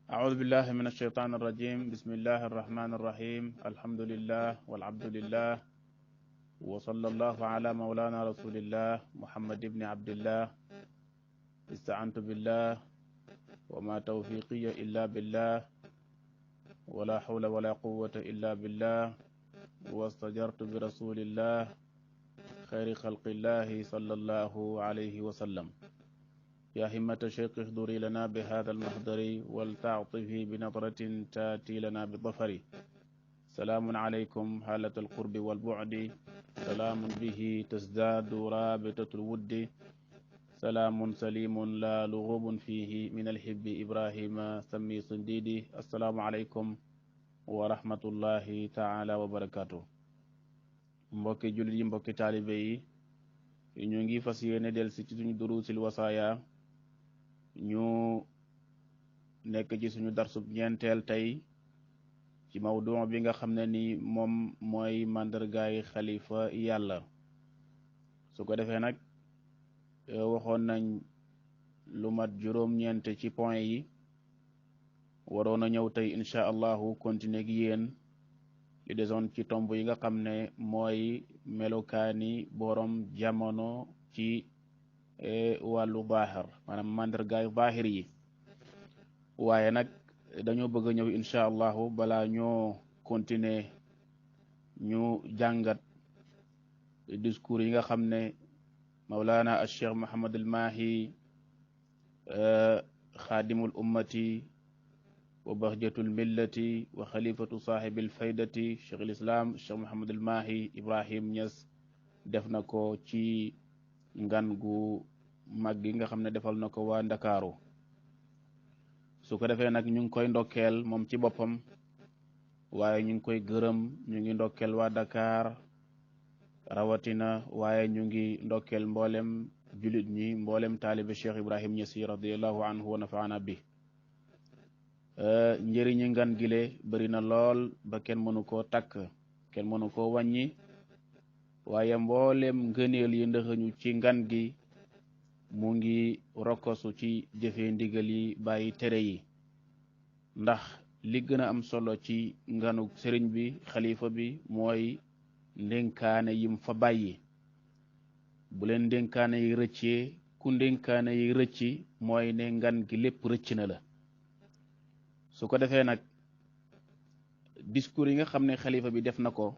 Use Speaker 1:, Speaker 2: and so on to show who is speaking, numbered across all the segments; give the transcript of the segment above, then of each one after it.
Speaker 1: أعوذ بالله من الشيطان الرجيم. بسم الله الرحمن الرحيم. الحمد لله والعبد لله، وصلى الله على مولانا رسول الله محمد بن عبد الله. استعنت بالله وما توفيقي إلا بالله، ولا حول ولا قوة إلا بالله، واستجرت برسول الله خير خلق الله صلى الله عليه وسلم. يا همة الشيخ احضري لنا بهذا المحضر ولتعطفي بنظرة تاتي لنا بالظفر. سلام عليكم حالة القرب والبعد، سلام به تزداد رابطة الود، سلام سليم لا لغوب فيه من الحب إبراهيم سمي صنديدي. السلام عليكم ورحمة الله تعالى وبركاته. mbokki jullit yi, mbokki taalibe yi, ñu ngi fas yéene del si ci suñu duruusil wasaaya. ñu nekk ci suñu darsub ñeenteel tey ci mawdu bi nga xam ne ni moom mooy màndargaay xalifa yàlla. su ko defee nag waxoon nañ lu mat juróom-ñeent ci point yi, waroon a ñëw tey incha allahu continuer gi yéen li desoon ci tomb yi nga xam ne mooy melokaani borom jamono ci wàllu zaahir, maanaam mandargaay zaahir yi. waaye nag dañoo bëgg a ñëw incha allahu balaa ñoo continuer ñu jàngat discours yi nga xam ne Mawlana al-Cheikh Muhammad al-Mahi xaadimul ummati wa bahjatul millati wa xalifatu saaxibil faydati Cheikh al-Islam Cheikh Muhammad al-Mahi Ibrahim Niass def na ko ci ngan gu mag gi nga xam ne defal na ko waa Ndakaaru. su ko defee nag ñu ngi koy ndokkeel moom ci boppam, waaye ñu ngi koy gërëm, ñu ngi ndokkeel waa Dakar rawatina, waaye ñu ngi ndokkeel mboolem julit ñi, mboolem taalibe Cheikh Ibrahim Niass radiyallahu anhu wa nafaana bi. njëriñi ngan gile bëri na lool ba kenn mënu koo takk, kenn mënu koo wàññi, waaye mboolem ngëneel yi ndëxëñu ci ngan gi mu ngi rokkosu ci jëfee ndigal yi bàyyi tere yi. ndax li gën a am solo ci nganu sëriñ bi, xalifa bi, mooy ndénkaane yim fa bàyyi. bu leen ndénkaane yi rëccee, ku ndénkaane yi rëcci mooy ne ngan gi lépp rëcc na la. su ko defee nag discours yi nga xam ne xalifa bi def na ko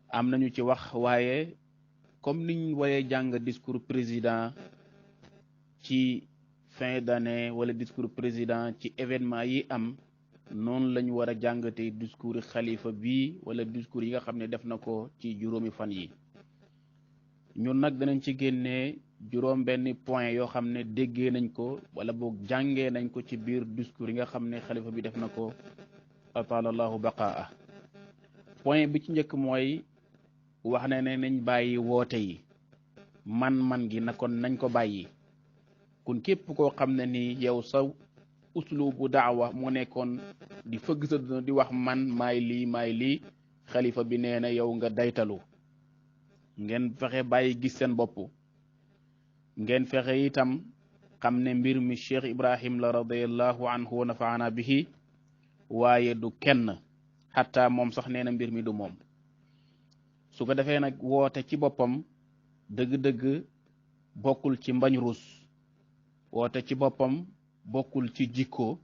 Speaker 1: am nañu ci wax, waaye comme niñ waree jàng discours président ci fin d'année wala discours président ci événement yi am, noonu lañu war a jàngatee discours xalifa bi wala discours yi nga xam ne def na ko ci juróomi fan yi. ñun nag danañ ci génnee juróom benn point yoo xam ne déggee nañ ko wala boog jàngee nañ ko ci biir discours yi nga xam ne xalifa bi def na ko atalallahu baqaa. point bi ci njëkk mooy wax ne nañ bàyyi woote yi, man gi na kon nañ ko bàyyi. kun képp koo xam ne ni yow sa uslubu daawa mu nekkoon di fëgg sa di wax man maay lii, xalifa bi nee na yow nga daytalu. ngeen fexe bàyyi gis seen bopp, ngeen fexe itam xam ne mbir mi Cheikh Ibrahim la radiyallahu anhu wa nafaana bihi, waaye du kenn, xataa moom sax nee na mbir mi du moom. su ko defee nag woote ci boppam dëgg-dëgg bokkul ci mbañ rus, woote ci boppam bokkul ci jikko,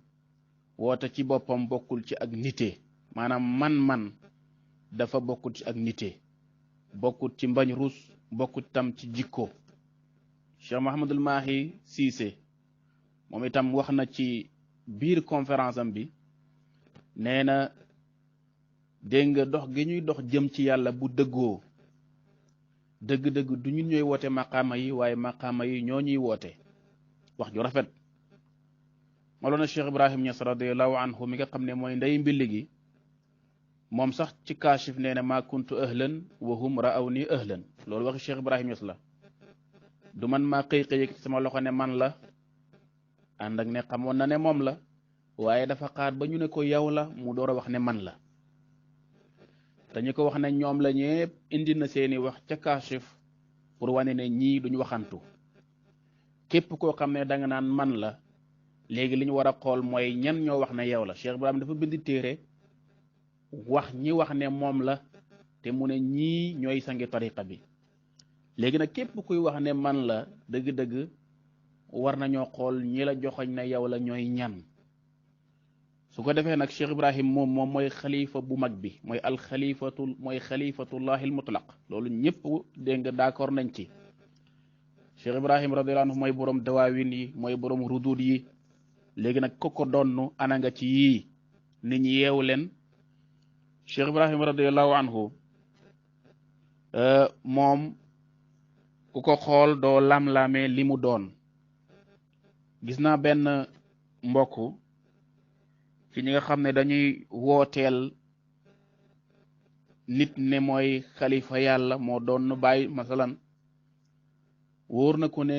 Speaker 1: woote ci boppam bokkul ci ak nite. maanaam man dafa bokkul ci ak nite, bokkul ci mbañ rus, bokkul tam ci jikko. Cheikh Mouhamadul Mahi Cissé moom itam wax na ci biir conférence am bi, nee na dégg nga dox gi ñuy dox jëm ci yàlla bu dëggoo, dëgg-dëgg du ñun ñooy woote maqaama yi, waaye maqaama yi ñoo ñuy woote. wax ju rafet. Mawlana Cheikh Ibrahim Niass radiyallahu anhu mi nga xam ne mooy ndey mbilli gi, moom sax ci kaashif nee na maa kuntu ahlan wa hum ra'awni ahlan. loolu waxi Cheikh Ibrahim Niass la. du man maa xëy ci sama loxo ne man la, ànd ak ne xamoon na ne moom la, waaye dafa xaar ba ñu ne ko yow la mu door a wax ne man la. te ñu ko wax ne ñoom la ñépp indi na seeni wax ca kaashif pour wane ne ñii duñu waxantu. képp koo xam ne da nga naan man la, léegi li ñu war a xool mooy ñan ñoo wax ne yow la. Cheikh Ibrahim dafa bind téere wax ñi wax ne moom la te mu ne ñii ñooy sangi tariqa bi. léegi nag képp kuy wax ne man la dëgg-dëgg war nañoo xool ñi la joxoñ ne yow la ñooy ñan. su ko defee nag Cheikh Ibrahim moom mooy xalifa bu mag bi mooy xalifatullahi al mutlaq. loolu ñëpp dégg nga d'accord nañ ci. Cheikh Ibrahim radiyallahu anhu mooy borom dawaawin yi mooy borom rudud yi. léegi nag ko donnu ana nga ci yii nit ñi yeewu leen. Cheikh Ibrahim radiyallahu anhu moom ku ko xool doo lam-lamee li mu doon. gis naa benn mbokk ci ñi nga xam ne dañuy wooteel nit ne mooy xalifa yàlla moo doon nu bàyyi masalan wóor na ko ne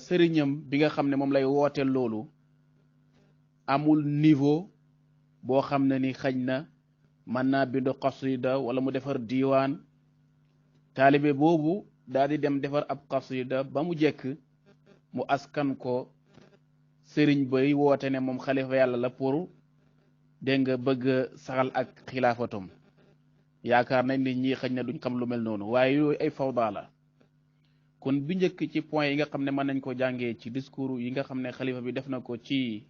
Speaker 1: sëriñam bi nga xam ne moom lay wooteel loolu amul niveau boo xam ne ni xañ na mën naa bindu qasida wala mu defar diiwaan. taalibe boobu daal di dem defar ab qasida ba mu jekk mu askan ko sëriñ bay woote ne moom xalifa yàlla la pour dégg nga bëgg saxal ak xilaafatum. yaakaar nañ nit ñi xëñ na duñ xam lu mel noonu waaye yooyu ay fawda la. kon bi njëkk ci point yi nga xam ne mën nañ ko jàngee ci discours yi nga xam ne xalifa bi def na ko ci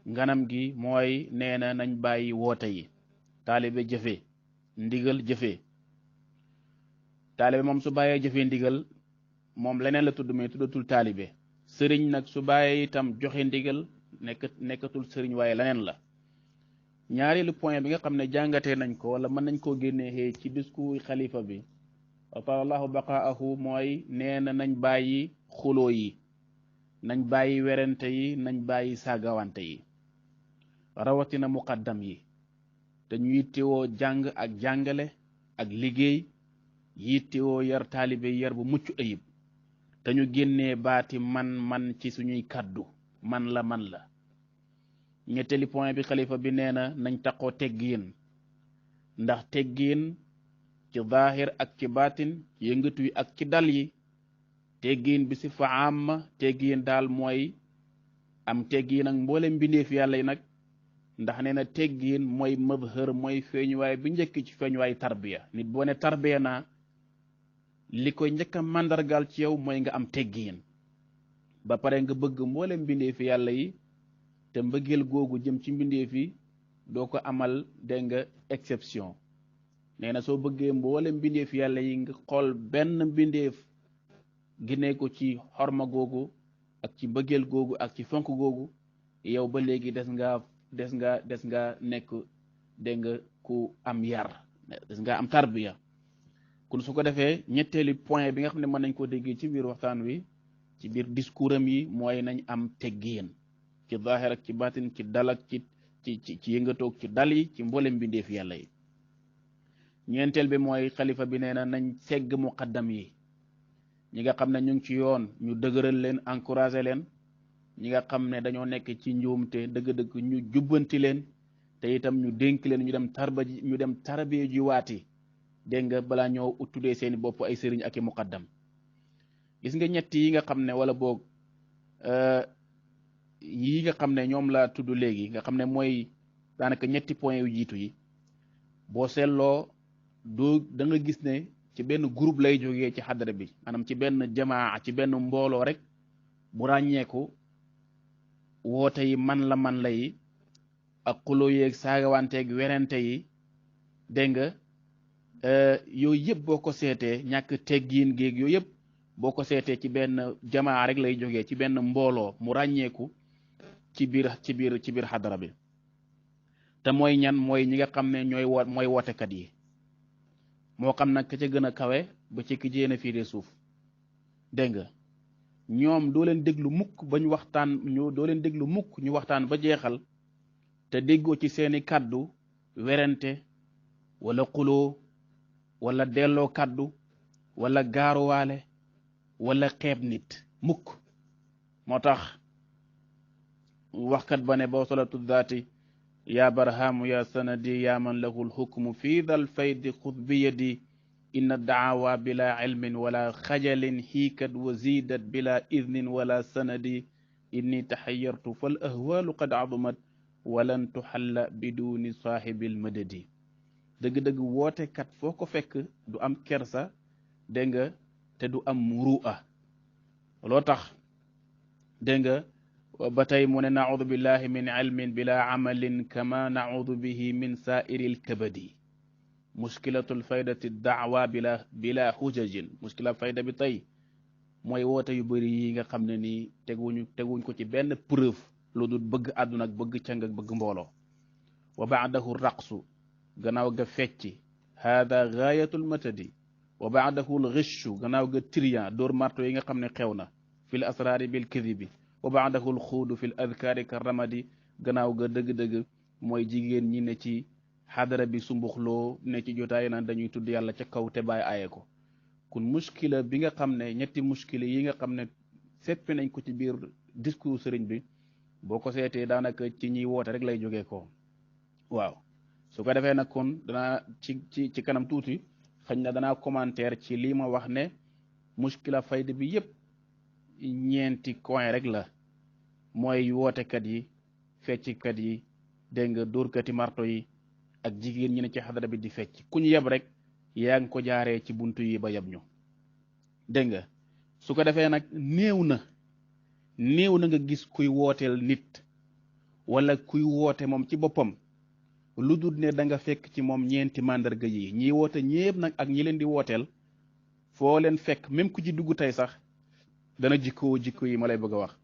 Speaker 1: nganam gi mooy nee na nañ bàyyi woote yi. taalibe jëfe ndigal jëfe. taalibe moom su bàyyee jëfe ndigal moom leneen la tudd mais tuddatul taalibe. sëriñ nag su bàyyee itam joxe ndigal nekkatul sëriñ waaye leneen la. ñaareelu point bi nga xam ne jàngatee nañ ko wala mën nañ koo génnee ci discours xalifa bi wa taalallahu baqaahu mooy nee na nañ bàyyi xuloo yi nañ bàyyi werante yi nañ bàyyi saagawante yi rawatina muqaddam yi te ñu yittewoo jàng ak jàngale ak liggéey yittewoo yar taalibe yar bu mucc ayib te ñu génnee baati man ci suñuy kàddu man la. ñetteeli point bi xalifa bi nee na nañ taqoo teggiin ndax teggiin ci zaahir ak ci baatin ci yëngatu yi ak ci dal yi teggiin bi si fa am teggiin daal mooy am teggiin ak mboolem mbindeef yàlla yi nag ndax nee na teggiin mooy mazhar mooy feeñuwaay bi njëkk ci feeñuwaay tarbiya. nit boo ne tarbiya naa li koy njëkk a màndargaal ci yow mooy nga am teggiin ba pare nga bëgg mboolem mbindeef yàlla yi te mbëggeel googu jëm ci mbindeef yi doo ko amal dégg nga exception. nee na soo bëggee mboolem mbindeef yàlla yi nga xool benn mbindeef ginee ko ci xorma googu ak ci mbëggeel googu ak ci fonk googu yow ba léegi des nga nekk dégg nga ku am yar des nga am tarbiya. kon su ko defee ñetteeli point bi nga xam ne mën nañ koo déggee ci biir waxtaan wi ci biir discours am yi mooy nañ am teggiin ci zaahir ak ci baatin ci dal ak ci yëngatoog ci dal yi ci mboolem mbindeef yàlla yi. ñeenteel bi mooy xalifa bi nee na nañ segg muqaddam yi ñi nga xam ne ñu ngi ci yoon ñu dëgëral leen encouragé leen. ñi nga xam ne dañoo nekk ci njuumte dëgg-dëgg ñu jubbanti leen te itam ñu dénk leen ñu dem tarbiya ji waati dégg nga balaa ñoo tuddee seeni bopp ay sëriñ ak i muqaddam. gis nga ñett yi nga xam ne wala boog yi nga xam ne ñoom laa tudd léegi nga xam ne mooy daanaka ñetti point yu jiitu yi boo seetloo da nga gis ne ci benn groupe lay jógee ci xadara bi maanaam ci benn jamaa ci benn mbooloo rek bu ràññeeku woote yi man la yi ak xuloo yeeg saagawanteeg werante yi dégg nga yooyu yëpp boo ko seetee ñàkk teggiin géeg yooyu yëpp boo ko seetee ci benn jamaa rek lay jógee ci benn mbooloo mu ràññeeku ci biir xadara bi. te mooy ñan mooy ñi nga xam ne mooy wootekat yi moo xam nag ka ca gën a kawe ba ci ki jéem a fiiree suuf dégg nga ñoom doo leen déglu mukk ñu waxtaan ba jeexal te déggoo ci seeni kàddu werante wala xuloo wala delloo kàddu wala gaaruwaale wala xeeb nit mukk. moo tax waxkat ba ne bawsalatu daati yaa barhaamu yaa sanadi yaa man lahu lxukmu fii dal faydi xud bi yadi inna daawa bila ilmin wala xajalin hiikat wa ziidat bila idnin wala sanadi inni taxayartu fal ahwaalu qad azumat walan tuxalla biduni saaxibil madadi dëgg-dëgg wootekat foo ko fekk du am kersa dégg nga te du am muru'a loo tax dégg nga ba tey mu ne naudu billahi min ilmin bila amalin kama naudu bihi min saairil kabadi muskilatul faydati daawa bila xujajin muskila fayda bi tey mooy woote yu bëri yi nga xam ne nii teguñ ko ci benn preuve lu dul bëgg àdduna ak bëgg càng ak bëgg mbooloo wa baadahu raqsu gannaaw ga fecci haada gaayatul matadi wa baadahu l ghicchu gannaaw ga trian dóor marto yi nga xam ne xew na fil asraari bil kadibi wa baadahu l xuudu fil adkaari ka ramadi gannaaw ga dëgg-dëgg mooy jigéen ñi ne ci xadara bi sumbuxloo ne ci jotaay naan dañuy tudd yàlla ca kaw te bàyyi aaye ko kun muskila bi nga xam ne ñetti muskila yi nga xam ne seppi nañ ko ci biir discours sëriñ bi boo ko seetee daanaka ci ñiy woote rek lay jógee ko waaw su ko defee nag kon danaa ci kanam tuuti xëy na danaa commentaire ci lii ma wax ne muskila fayda bi yépp ñeenti coin rek la mooy wootekat yi fecckat yi dégg nga dóorkati marto yi ak jigéen ñi ne ci xadara bi di fecc ku ñu yeb rek yaa ngi ko jaaree ci buntu yi ba yeb ñu dégg nga su ko defee nag néew na nga gis kuy wooteel nit wala kuy woote moom ci boppam lu dul ne da nga fekk ci moom ñeenti mandarga yi ñiy woote ñépp nag ak ñi leen di wooteel foo leen fekk même ku ci dugg tey sax dana jikko yi ma lay bëgg a wax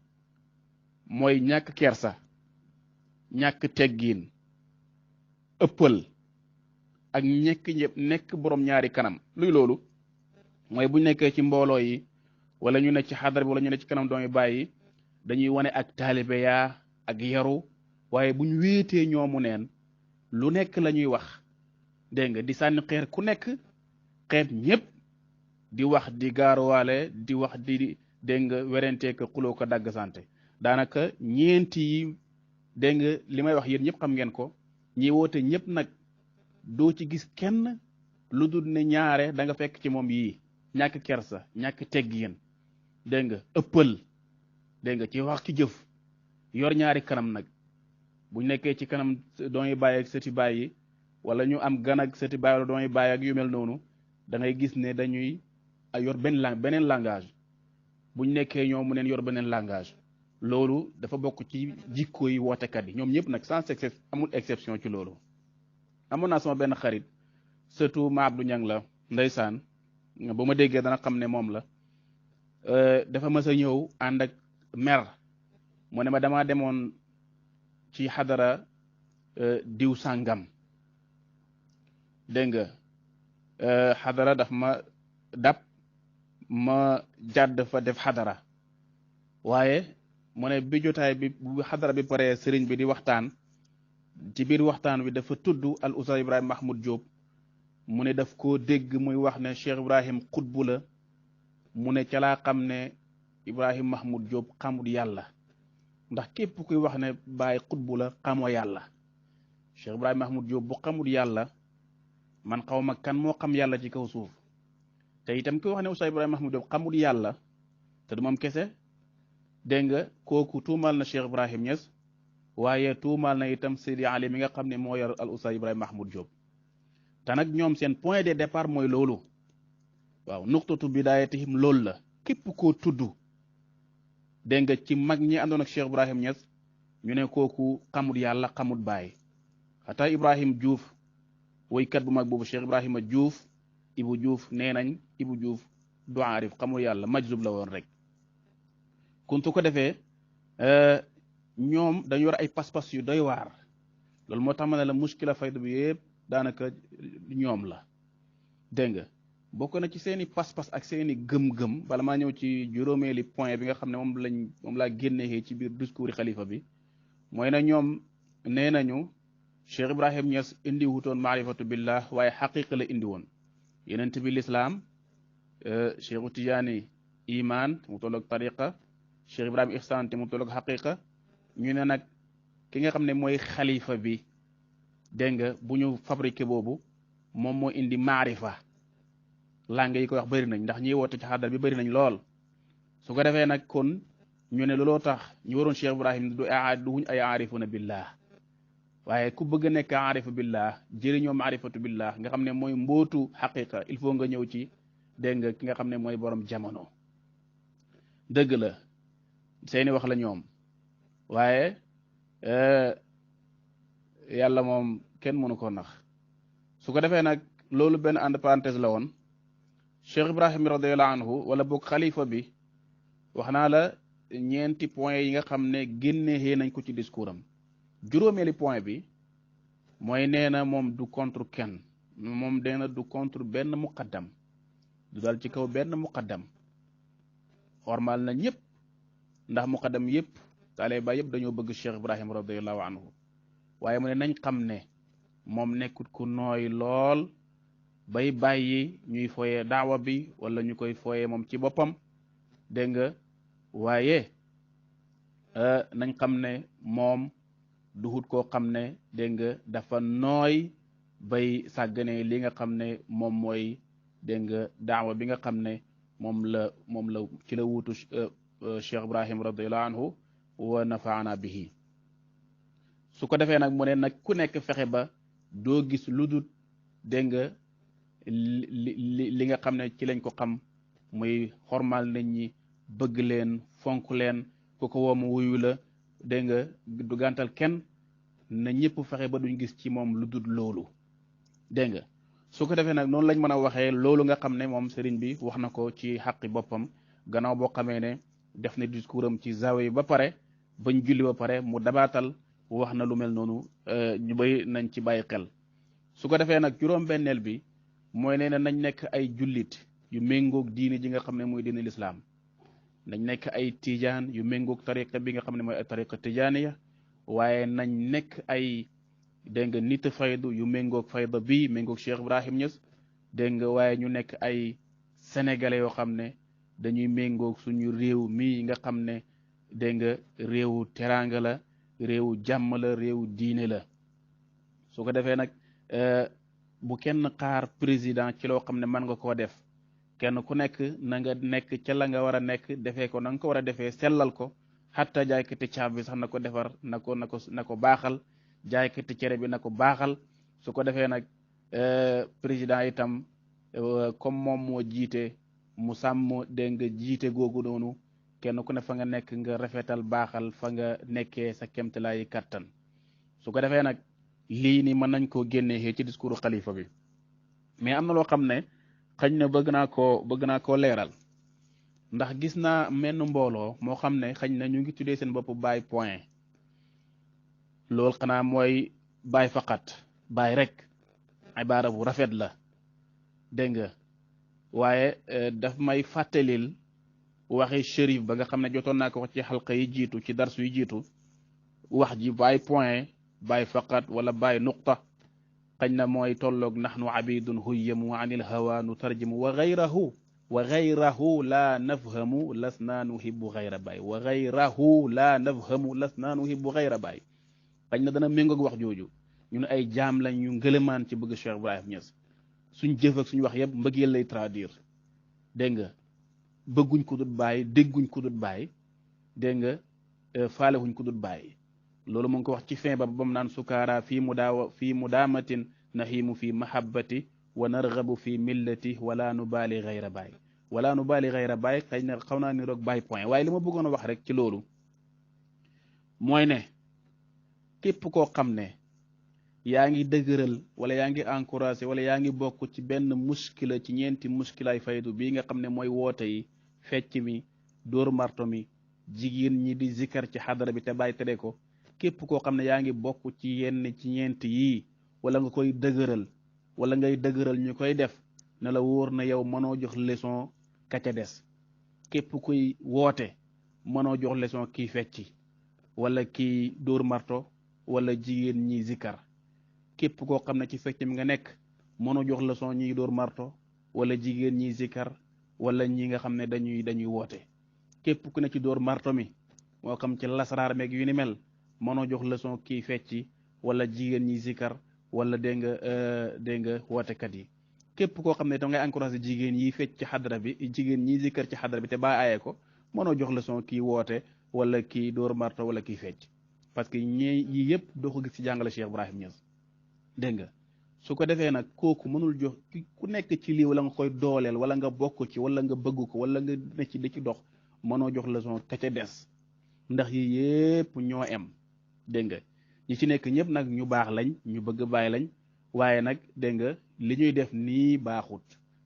Speaker 1: mooy ñàkk kersa ñàkk teggiin ëppal ak nekk borom ñaari kanam luy loolu mooy bu nekkee ci mbooloo yi wala ñu ne ci xadar bi wala ñu ne ci kanam doomi bàyyi dañuy wane ak taalibe yaa ak yaru waaye bu ñu wéetee ñoomu neen lu nekk la ñuy wax dégg nga di sànni xeer ku nekk xeet ñépp di wax di gaaruwaale di wax di dégg nga werantee ko xuloo ko dagg sante daanaka ñeenti yi dégg nga li may wax yéen ñëpp xam ngeen ko ñi woote ñëpp nag doo ci gis kenn lu dul ne ñaare da nga fekk ci moom yii ñàkk kersa ñàkk teggin dégg nga ëppal dégg nga ci wax ci jëf yor ñaari kanam nag bu nekkee ci kanam dooy bàyyi ak sëti bàyyi wala ñu am gan ak sëti bàyyi wala dooy bàyyi ak yu mel noonu da ngay gis ne dañuy yor beneen langage buñ nekkee ñoom mu neen yor beneen langage loolu dafa bokk ci jikko yi wootekat yi ñoom ñëpp nag sans amul exception ci loolu amoon naa sama benn xarit surtout ma Abdou Ñang la ndeysaan bu ma déggee dana xam ne moom la dafa mës a ñëw ànd ak mer mu ne ma damaa demoon ci xadara diw sàngam dégg nga xadara daf ma dab ma jàdd fa def xadara waaye mu ne bi jotaay bi bu xadara bi paree sëriñ bi di waxtaan ci biir waxtaan wi dafa tudd al Oustaz Ibrahima Mahmoud Diop mu ne daf koo dégg muy wax ne Cheikh Ibrahim xutbu la mu ne ca laa xam ne Ibrahima Mahmoud Diop xamul yàlla ndax képp kuy wax ne Baay xutbu la xamoo yàlla Cheikh Ibrahima Mahmoud Diop bu xamul yàlla man xaw ma kan moo xam yàlla ci kaw suuf te itam kuy wax ne Oustaz Ibrahima Mahmoud Diop xamul yàlla te du moom kese dégg nga kooku tuumal na Cheikh Ibrahim Niass waaye tuumal na itam Seydi Ali mi nga xam ne moo yor al Oustaz Ibrahima Mahmoud Diop te nag ñoom seen point de départ mooy loolu waaw nuqtatu bidaayatihim loolu la képp koo tudd dégg nga ci mag ñi àndoon ak Cheikh Ibrahim Niass ñu ne kooku xamul yàlla xamul baay xataa Ibrahim Diouf woykat bu mag boobu Cheikh Ibrahima Diouf Ibu Diouf nee nañ Ibu Diouf du aarif xamul yàlla majzub la woon rek kon su ko defee ñoom dañu yor ay pas-pas yu doy waar loolu moo tax ma ne la muskila fayda bi yëpp daanaka ñoom la dégg nga bokk na ci seeni pas-pas ak seeni gëm-gëm bala maa ñëw ci juróomeeli point bi nga xam ne moom laa génnee ci biir discours xalifa bi mooy na ñoom nee nañu Cheikh Ibrahim Niass indi wutoon maarifatu billah waaye xaqiqa la indi woon yenent bi lislaam Cheikhu Tijaani iman te mu tolloog tariqa Cheikh Ibrahim ihsan te mu tolloog xaqiqa ñu ne nag ki nga xam ne mooy xalifa bi dégg nga bu ñu fabriqué boobu moom moo indi maarifa langue yi koy wax bëri nañ ndax ñiy woote ci xadar bi bëri nañ lool su ko defee nag kon ñu ne looloo tax ñu waroon Cheikh Ibrahim du wuñ ay aarifuna billah waaye ku bëgg a nekk aarifu billah jëriñoo maarifatu billah nga xam ne mooy mbootu xaqiqa il faut nga ñëw ci dégg nga ki nga xam ne mooy borom jamono. dëgg la seeni wax la ñoom waaye yàlla moom kenn mënu ko nax su ko defee nag loolu benn entre parenthèse la woon. Cheikh Ibrahim radiyallahu anhu wala boog xalifa bi wax naa la ñeenti point yi nga xam ne génnee nañ ko ci discours am. juróomeeli point bi mooy nee na moom du contre kenn moom nee na du contre benn muqaddam du dal ci kaw benn muqaddam xormal na ñëpp ndax muqaddam yëpp taaliba yëpp dañoo bëgg Cheikh Ibrahim radiyallahu anhu waaye mu ne nañ xam ne moom nekkut ku nooy lool bay bàyyi ñuy foyee daawa bi wala ñu koy foyee moom ci boppam dégg nga waaye nañ xam ne moom duhut koo xam ne dégg nga dafa nooy bay sàggane li nga xam ne moom mooy dégg nga daawa bi nga xam ne moom la ci la wuutu Cheikh Ibrahim radiyallahu anhu wa nafaana bihi. su ko defee nag mu ne nag ku nekk fexe ba doo gis lu dul dégg nga li nga xam ne ci lañ ko xam muy xormal nit ñi bëgg leen fonk leen ku ko woo mu wuyu la dégg nga du gàntal kenn na ñëpp fexe ba duñ gis ci moom lu dul loolu dégg nga. su ko defee nag noonu lañ mën a waxee loolu nga xam ne moom sëriñ bi wax na ko ci xaqi boppam gannaaw boo xamee ne def na discours am ci zawe yi ba pare bañ julli ba pare mu dabaatal wax na lu mel noonu ñu bay nañ ci bàyyi xel. su ko defee nag juróom-benneel bi mooy nee na nañ nekk ay jullit yu méngoog diini ji nga xam ne mooy diini lislaam nañ nekk ay tijaan yu méngoog tariqa bi nga xam ne mooy tariqa tijaaniya waaye nañ nekk ay dégg nga nit faydu yu méngoog fayda bi méngoog Cheikh Ibrahim Niass dégg nga waaye ñu nekk ay sénégalais yoo xam ne dañuy méngoog suñu réew mii nga xam ne dégg nga réewu teraanga la réewu jàmm la réewu diine la. su ko defee nag bu kenn xaar président ci loo xam ne mën nga koo def kenn ku nekk na nga nekk ca la nga war a nekk defee ko na nga ko war a defee sellal ko xatta jaaykati caaf bi sax na ko defar na ko baaxal jaaykati cere bi na ko baaxal. su ko defee nag président itam comme moom moo jiite mu sàmm dégg nga jiite googu noonu kenn ku ne fa nga nekk nga rafetal baaxal fa nga nekkee sa kemtalaayi kattan. su ko defee nag lii ni mën nañ koo génnee ci discours xalifa bi mais am na loo xam ne xañ na bëgg naa koo leeral ndax gis naa menn mbooloo moo xam ne xañ na ñu ngi tuddee seen bopp baay point loolu xanaa mooy baay faqat baay rek ibaara bu rafet la dégg nga waaye daf may fàttalil waxi shérif ba nga xam ne jotoon naa ko wax ci xalqa yi jiitu ci darsu yi jiitu wax ji baay point baay faqat wala baay nuqta xañ na mooy tolloog nahnu abidun huyyamu anil hawa nutarjimu wa gayrahu la nafhamu lasna nuhibbu gayra baay wa gayrahu la nafhamu lasna nuhibbu gayra baay xañ na dana méngoog wax jooju ñun ay jaam lañ ñu ngëlëmaan ci bëgg Cheikh Ibrahim Niass suñ jëf ak suñu wax yëpp mbëggeel lay traduire dégg nga bëgguñ ko dut bàyyi dégguñ ko dut bàyyi dégg nga faalewuñ ko dut bàyyi. loolu mu ngi ko wax ci fin ba bam naan sukaara fii mudaamatin nahimu fi mahabbati wa narghabu fi millati wala nubaali gayra baay wala nubaali gayra baay xëy na xaw naa ni roog baay point waaye li ma bëggoon a wax rek ci loolu mooy ne képp koo xam ne yaa ngi dëgëral wala yaa ngi encouragé wala yaa ngi bokk ci benn muskila ci ñeenti muskilaay faydu bii nga xam ne mooy woote yi fecc mi dóor marto mi jigéen ñi di zikar ci xadara bi te bàyyi tere ko képp koo xam ne yaa ngi bokk ci yenn ci ñeent yii wala nga koy dëgëral wala ngay dëgëral ñu koy def ne la wóor na yow mënoo jox leçon ka ca des. képp kuy woote mënoo jox leçon kii fecci wala kii dóor marto wala jigéen ñi zikar képp koo xam ne ci fecc mi nga nekk mënoo jox leçon ñiy dóor marto wala jigéen ñi zikar wala ñi nga xam ne dañuy woote. képp ku ne ci dóor marto mi moo xam ci lasaraar meeg yu ni mel mënoo jox leçon kii fecci wala jigéen ñi zikar wala dégg nga wootekat yi. képp koo xam ne da ngay encouragé jigéen yi fecc ci xadra bi jigéen ñi zikar ci xadra bi te baa aaye ko mënoo jox leçon kii woote wala kii dóor marto wala kii fecc parce que ñee yi yëpp doo ko gis ci jàngale Cheikh Ibrahim Niass dégg nga su ko defee nag kooku mënul jox ku nekk ci lii wala nga koy dooleel wala nga bokk ci wala nga bëgg ko wala nga ne ci di ci dox mënoo jox leçon ka ca des ndax yi yëpp ñoo em dégg nga ñi ci nekk ñëpp nag ñu baax lañ ñu bëgg bàyyi lañ waaye nag dégg nga li ñuy def nii baaxut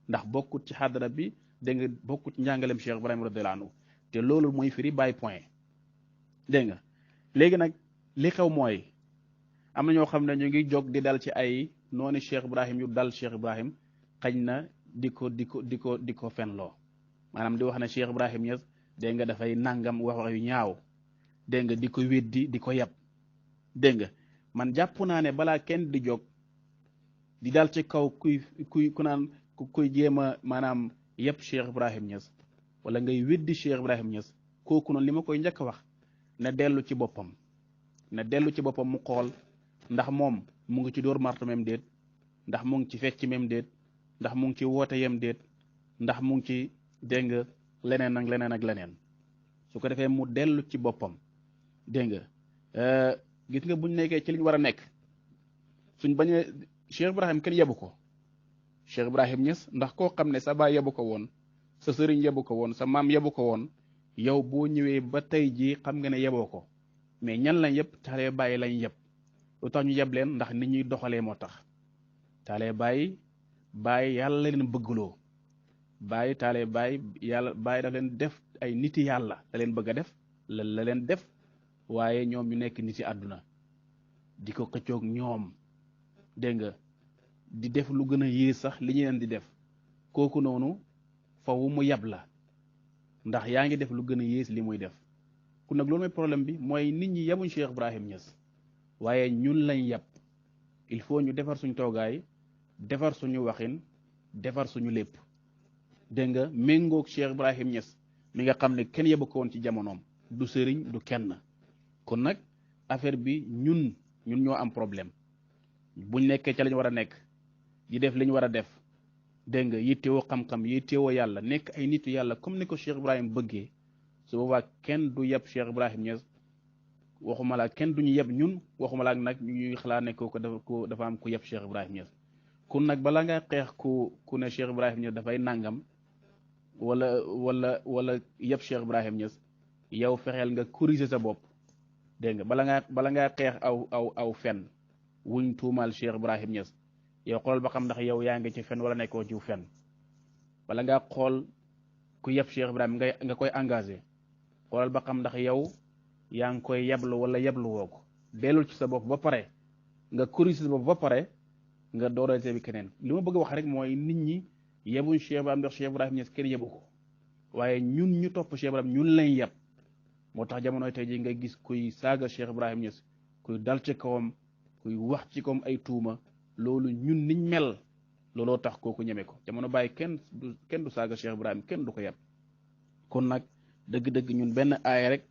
Speaker 1: ndax bokkut ci xadara bi dégg nga bokkut ci njàngalem Cheikh Ibrahima radiyallahu anhu te loolu mooy firi bàyyi point dégg nga léegi nag li xew mooy am na ñoo xam ne ñu ngi jóg di dal ci ay noonu Cheikh Ibrahim yu dal Cheikh Ibrahim xañ na di ko fenloo maanaam di wax ne Cheikh Ibrahim Niass dégg nga dafay nangam wax yu ñaaw dégg nga di ko weddi di ko yab dégg nga man jàpp naa ne balaa kenn di jóg di dal ci kaw ku naan kuy jéem a maanaam yëpp Cheikh Ibrahim Niass wala ngay weddi Cheikh Ibrahim Niass kooku noonu li ma koy njëkk a wax na dellu ci boppam mu xool ndax moom mu ngi ci dóor marto même déet ndax mu ngi ci fecc même déet ndax mu ngi ci woote yem déet ndax mu ngi ci dégg nga leneen ak leneen su ko defee mu dellu ci boppam dégg nga gis nga buñ nekkee ci liñ war a nekk suñ bañee Cheikh Ibrahim kenn yebu ko Cheikh Ibrahim Niass ndax koo xam ne sa baay yebu ko woon sa sëriñ yebu ko woon sa maam yebu ko woon yow boo ñëwee ba tey jii xam nga ne yeboo ko mais ñan lañ yëpp taalee bàyyi lañ yëpp lu tax ñu yeb leen ndax nit ñuy doxalee moo tax taalee bàyyi yàlla leen bëggloo taalee bàyyi yàlla bàyyi daf leen def ay niti yàlla da leen bëgg a def la leen def waaye ñoom ñu nekk niti àdduna di ko xëccoog ñoom dégg nga di def lu gën a yées sax li ñu leen di def kooku noonu fawu mu yab la ndax yaa ngi def lu gën a yées li muy def ku nag loolu mooy problème bi mooy nit ñi yabuñ Cheikh Ibrahim Niass waaye ñun lañ yab il faut ñu defar suñ toogaay defar suñu waxin defar suñu lépp dégg nga méngoog Cheikh Ibrahim Niass mi nga xam ne kenn yebu ko woon ci jamonoom du sëriñ du kenn kon nag affaire bi ñun ñoo am problème buñ nekkee ca lañ war a nekk di def li ñu war a def dégg nga yittewoo xam-xam yittewoo yàlla nekk ay nitu yàlla comme ni ko Cheikh Ibrahim bëggee su boobaa kenn du yeb Cheikh Ibrahim Niass waxuma la kenn du ñu yeb ñun waxuma la nag ñuy xalaat ne ko dafa am ku yeb Cheikh Ibrahim Niass kun nag balaa nga xeex ku ne Cheikh Ibrahim Niass dafay nangam wala yeb Cheikh Ibrahim Niass yow fexeel nga corriger sa bopp dégg nga bala ngaa xeex aw fen wuñ tuumaal Cheikh Ibrahim Niass yow xool ba xam ndax yow yaa ngi ci fen wala nekkoo ci fen wala ngaa xool ku yeb Cheikh Ibrahim nga koy engagé xoolal ba xam ndax yow yaa ngi koy yeblu wala yeblu woo ko dellul ci sa bopp ba pare nga corriger sa bopp ba pare nga doorate bi keneen li ma bëgg a wax rek mooy nit ñi yebuñ Cheikh Ibrahim ndax Cheikh Ibrahim Niass kenn yebu ko waaye ñun ñu topp Cheikh Ibrahim ñun lañ yeb moo tax jamonoy tey ji nga gis kuy saaga Cheikh Ibrahim Niass kuy dal ci kawam kuy wax ci kawam ay tuuma loolu ñun niñ mel looloo tax kooku ñeme ko jamono bàyyi kenn du saaga Cheikh Ibrahim kenn du ko yeb kon nag dëgg-dëgg ñun benn aaya rek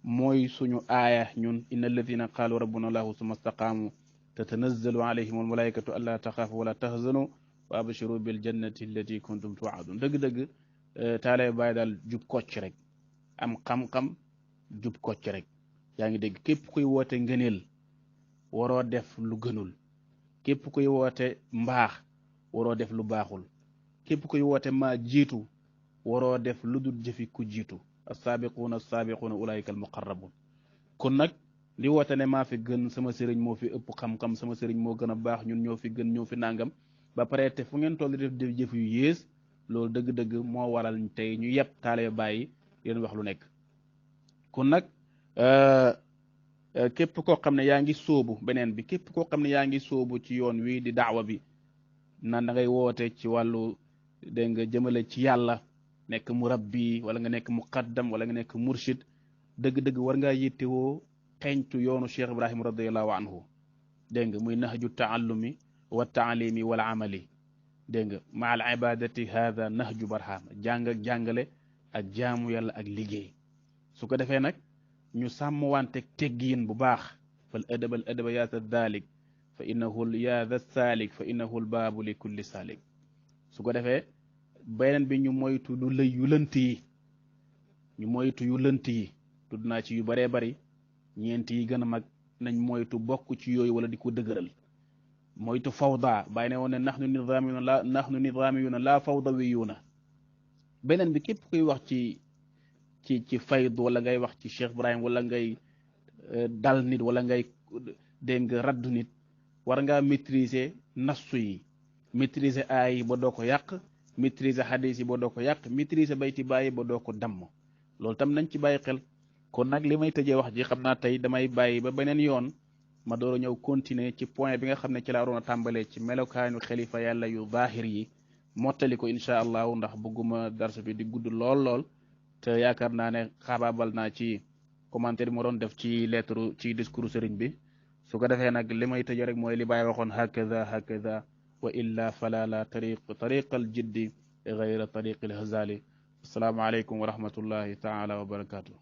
Speaker 1: mooy suñu aaya ñun inna alladina qaalu rabbuna allahu summa staqaamu tatanazzalu alayhim almalaikatu alla taxaafu wala tahzanu wa abshiru bil jannati allati kuntum tuadun dëgg-dëgg taalee bàyyi daal jub kocc rek am xam-xam jub kocc rek yaa ngi dégg képp kuy woote ngëneel waroo def lu gënul képp kuy woote mbaax waroo def lu baaxul képp kuy woote maa jiitu waroo def lu dul jëfi ku jiitu as-saabiquuna ulaayika al-muqarrabuun kon nag li woote ne maa fi gën sama sëriñ moo fi ëpp xam-xam sama sëriñ moo gën a baax ñun ñoo fi gën ñoo fi nangam ba pare te fu ngeen toll def jëf yu yées loolu dëgg-dëgg moo waral tey ñu yeb taale bàyyi leen wax lu nekk kon nag képp koo xam ne yaa ngi sóobu beneen bi képp koo xam ne yaa ngi sóobu ci yoon wi di daawa bi naan da ngay woote ci wàllu dégg nga jëmale ci yàlla nekk murabbi wala nga nekk muqaddam wala nga nekk murshid dëgg-dëgg war ngaa yittewoo xeeñtu yoonu Cheikh Ibrahim radiallahu anhu dégg nga muy nahju taallumi wa taalimi wal amali dégg nga ma al ibadati hada nahju barhama jàng ak jàngale ak jaamu yàlla ak liggéey su ko defee nag ñu sàmm wante teggiin bu baax fal adaba yaata dalik fa innahu yaada saalik fa innahu l baabu li kulli saalik su ko defee beneen bi ñu moytu lu lëy yu lënt yi ñu moytu yu lënt yi tudd naa ci yu bëree bëri ñeent yi gën a mag nañ moytu bokk ci yooyu wala di ko dëgëral moytu fawda bàyyi ne woon ne nahnu nidaamiyuuna laa fawdawiyuuna beneen bi képp kuy wax ci fayd wala ngay wax ci Cheikh Ibrahim wala ngay dal nit wala ngay dégg nga raddu nit war ngaa maîtriser nassu yi maîtriser aay yi ba doo ko yàq maîtriser hadis yi ba doo ko yàq maîtriser bayti bàyyi ba doo ko damm loolu tam nañ ci bàyyi xel kon nag li may tëjee wax ji xam naa tey damay bàyyi ba beneen yoon ma door a ñëw continuer ci point bi nga xam ne ci la waroon a tàmbalee ci melokaanu xalifa yàlla yu zaahir yi mottali ko incha allahu ndax bëgguma darsu bi di gudd lool te yaakaar naa ne xaabaabal naa ci commentaire bi ma doon def ci lettre ci discours sëriñ bi su ko defee nag li may tëjee rek mooy li Baay waxoon hakaza wa illa fala la tariq al jiddi gayra tariq al hazali assalaamu aleykum wa rahmatullahi taala wa barakatuh